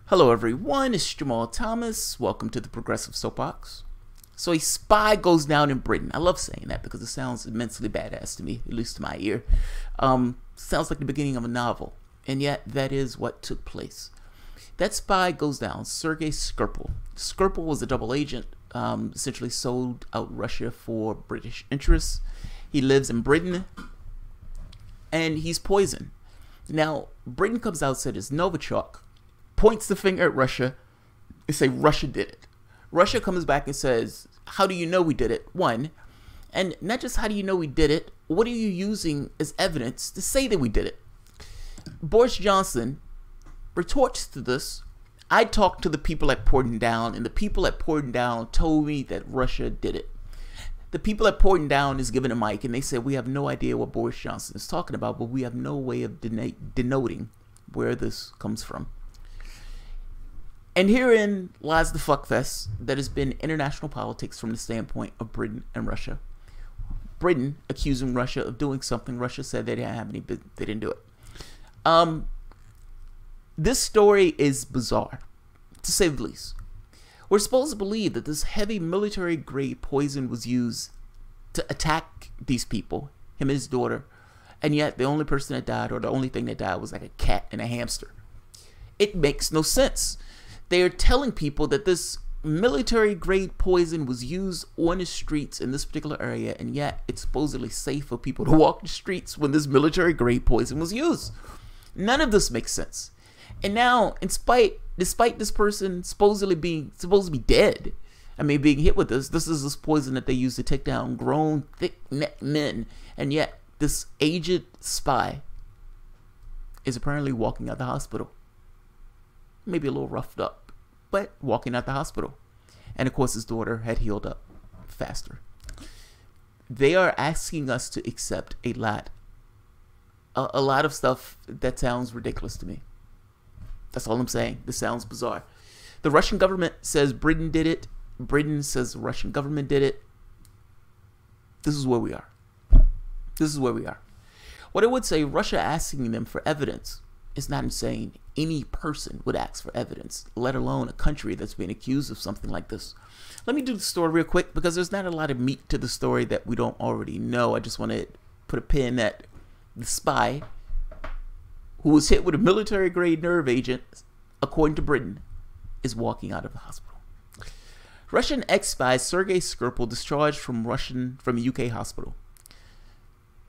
Hello everyone, it's Jamal Thomas. Welcome to the Progressive Soapbox. So a spy goes down in Britain. I love saying that because it sounds immensely badass to me, at least to my ear. Sounds like the beginning of a novel, and yet that is what took place. That spy goes down, Sergei Skripal. Skripal was a double agent, essentially sold out Russia for British interests. He lives in Britain, and he's poisoned. Now, Britain comes out and said it's Novichok, points the finger at Russia and say Russia did it. Russia comes back and says, how do you know we did it? One, and not just how do you know we did it, what are you using as evidence to say that we did it? Boris Johnson retorts to this, I talked to the people at Pordendown, and the people at Pordendown told me that Russia did it. The people at Pordendown is given a mic and they say, we have no idea what Boris Johnson is talking about, but we have no way of denoting where this comes from. And herein lies the fuckfest that has been international politics from the standpoint of Britain and Russia. Britain accusing Russia of doing something Russia said they didn't have any, they didn't do it. This story is bizarre, to say the least. We're supposed to believe that this heavy military-grade poison was used to attack these people, him and his daughter, and yet the only person that died, or the only thing that died, was like a cat and a hamster. It makes no sense. They are telling people that this military-grade poison was used on the streets in this particular area, and yet it's supposedly safe for people to walk the streets when this military-grade poison was used. None of this makes sense. And now, despite this person supposed to be dead, being hit with this is this poison that they use to take down grown, thick-necked men, and yet this aged spy is apparently walking out the hospital. Maybe a little roughed up, but walking out the hospital. And of course his daughter had healed up faster. They are asking us to accept a lot of stuff that sounds ridiculous to me. That's all I'm saying. This sounds bizarre. The Russian government says Britain did it. Britain says the Russian government did it. This is where we are. This is where we are. What I would say, Russia asking them for evidence is not insane. Any person would ask for evidence, let alone a country that's being accused of something like this. Let me do the story real quick because there's not a lot of meat to the story that we don't already know. I just want to put a pin that the spy who was hit with a military-grade nerve agent, according to Britain, is walking out of the hospital. Russian ex-spy Sergei Skripal discharged from a UK hospital.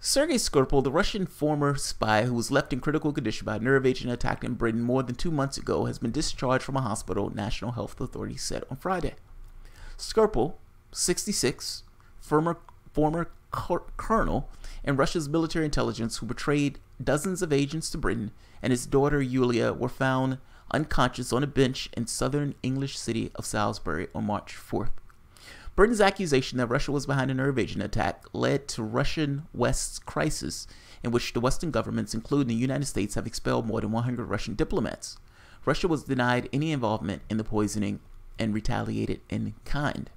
Sergei Skripal, the Russian former spy who was left in critical condition by a nerve agent attacked in Britain more than 2 months ago, has been discharged from a hospital, National Health Authorities said on Friday. Skripal, 66, former colonel in Russia's military intelligence who betrayed dozens of agents to Britain, and his daughter Yulia were found unconscious on a bench in southern English city of Salisbury on March 4th. Britain's accusation that Russia was behind a nerve agent attack led to Russian West's crisis, in which the Western governments, including the United States, have expelled more than 100 Russian diplomats. Russia was denied any involvement in the poisoning and retaliated in kind.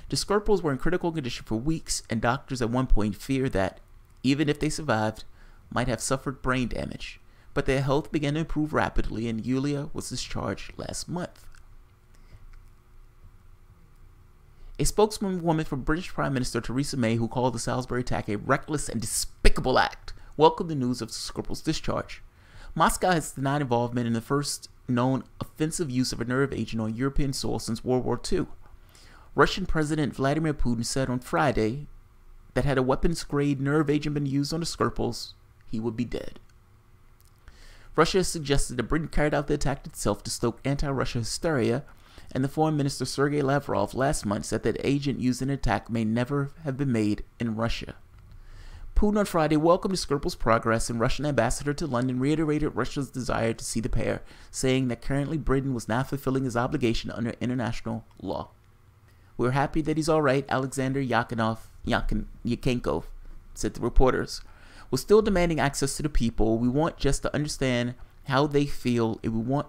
The Skripals were in critical condition for weeks, and doctors at one point feared that, even if they survived, might have suffered brain damage. But their health began to improve rapidly, and Yulia was discharged last month. A spokeswoman for British Prime Minister Theresa May, who called the Salisbury attack a reckless and despicable act, welcomed the news of Skripal's discharge. Moscow has denied involvement in the first known offensive use of a nerve agent on European soil since World War II. Russian President Vladimir Putin said on Friday that had a weapons-grade nerve agent been used on the Skripals, he would be dead. Russia has suggested that Britain carried out the attack itself to stoke anti-Russia hysteria, and the Foreign Minister Sergei Lavrov last month said that the agent used in the attack may never have been made in Russia. Putin on Friday welcomed the Skripal's progress, and Russian ambassador to London reiterated Russia's desire to see the pair, saying that currently Britain was not fulfilling his obligation under international law. We're happy that he's all right, Alexander Yakenkov said to reporters. We're still demanding access to the people. We want just to understand how they feel, and we want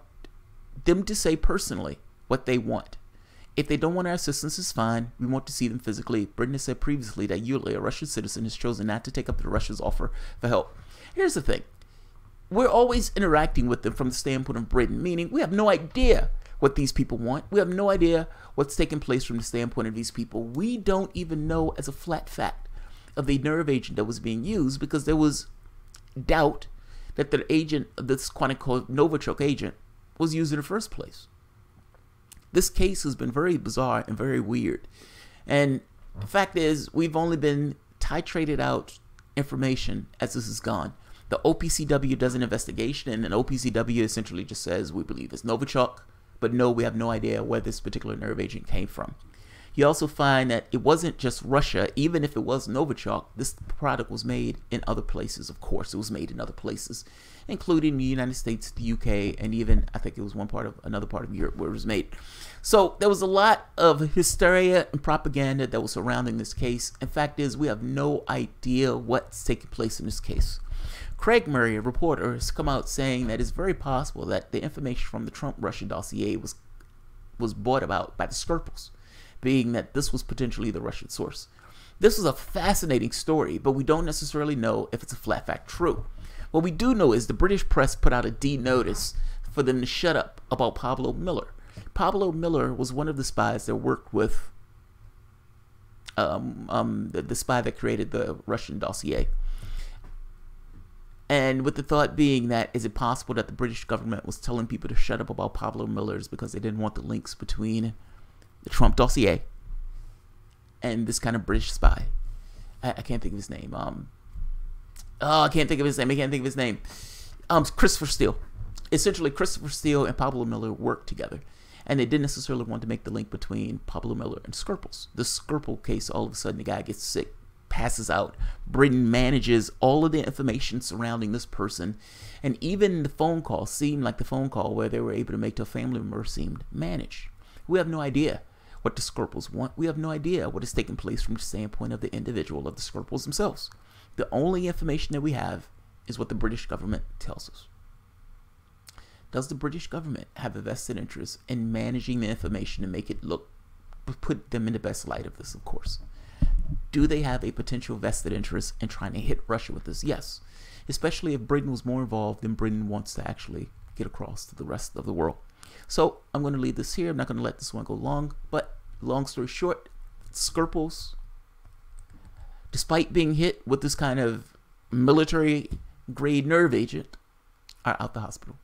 them to say personally what they want. If they don't want our assistance, it's fine. We want to see them physically. Britain has said previously that Yulia, a Russian citizen, has chosen not to take up the Russia's offer for help. Here's the thing. we're always interacting with them from the standpoint of Britain, meaning we have no idea what these people want. We have no idea what's taking place from the standpoint of these people. We don't even know as a flat fact of the nerve agent that was being used, because there was doubt that the agent, this quantum called Novichok agent, was used in the first place. This case has been very bizarre and very weird. And the fact is, we've only been titrated out information as this has gone. The OPCW does an investigation, and an OPCW essentially just says, we believe it's Novichok, but no, we have no idea where this particular nerve agent came from. You also find that it wasn't just Russia. Even if it was Novichok, this product was made in other places. Of course, it was made in other places, including the United States, the UK, and even, I think it was another part of Europe where it was made. So there was a lot of hysteria and propaganda that was surrounding this case. In fact is, we have no idea what's taking place in this case. Craig Murray, a reporter, has come out saying that it's very possible that the information from the Trump-Russia dossier was brought about by the Skripals, being that this was potentially the Russian source. This is a fascinating story, but we don't necessarily know if it's a flat fact true. What we do know is the British press put out a D notice for them to shut up about Pablo Miller. Pablo Miller was one of the spies that worked with the spy that created the Russian dossier. And with the thought being that, is it possible that the British government was telling people to shut up about Pablo Miller's because they didn't want the links between the Trump dossier and this kind of British spy? I can't think of his name. I can't think of his name. Christopher Steele. Essentially, Christopher Steele and Pablo Miller worked together, and they didn't necessarily want to make the link between Pablo Miller and Skripals. The Skripal case, all of a sudden, the guy gets sick, passes out. Britain manages all of the information surrounding this person, and even the phone call seemed like the phone call where they were able to make to a family member seemed managed. We have no idea what the Skripals want. We have no idea what is taking place from the standpoint of the individual, of the Skripals themselves. The only information that we have is what the British government tells us. Does the British government have a vested interest in managing the information to make it look, put them in the best light of this? Of course. Do they have a potential vested interest in trying to hit Russia with this? Yes. Especially if Britain was more involved than Britain wants to actually get across to the rest of the world. So I'm going to leave this here. I'm not going to let this one go long. But long story short, Skripals, despite being hit with this kind of military-grade nerve agent, are out the hospital.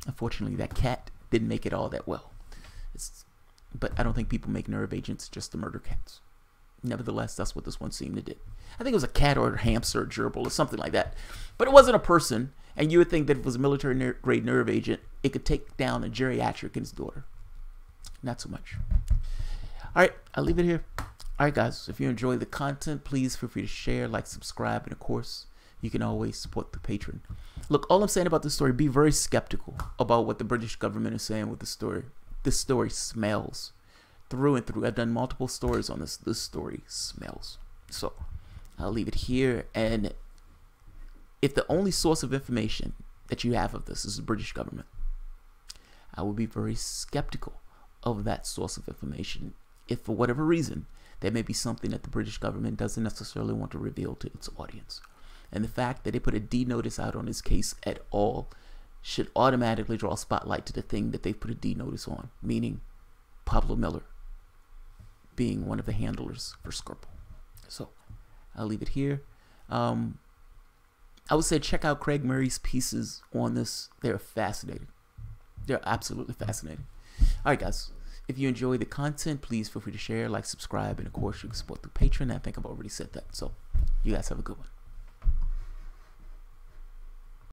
Unfortunately, that cat didn't make it all that well. But I don't think people make nerve agents just to murder cats. Nevertheless, that's what this one seemed to do. I think it was a cat or a hamster or gerbil or something like that. But it wasn't a person, and you would think that if it was a military-grade nerve agent, it could take down a geriatric and his daughter. Not so much. All right, I'll leave it here. All right, guys, if you enjoy the content, please feel free to share, like, subscribe, and of course, you can always support the patron. Look, all I'm saying about this story, be very skeptical about what the British government is saying with the story. This story smells through and through. I've done multiple stories on this. This story smells. So I'll leave it here. And if the only source of information that you have of this is the British government, I would be very skeptical of that source of information. If for whatever reason, there may be something that the British government doesn't necessarily want to reveal to its audience. And the fact that they put a D notice out on this case at all should automatically draw a spotlight to the thing that they put a D notice on, meaning Pablo Miller being one of the handlers for Skripal. So I'll leave it here. I would say check out Craig Murray's pieces on this. They're fascinating. They're absolutely fascinating. All right, guys. If you enjoy the content, please feel free to share, like, subscribe, and of course, you can support the Patreon. I think I've already said that. So you guys have a good one.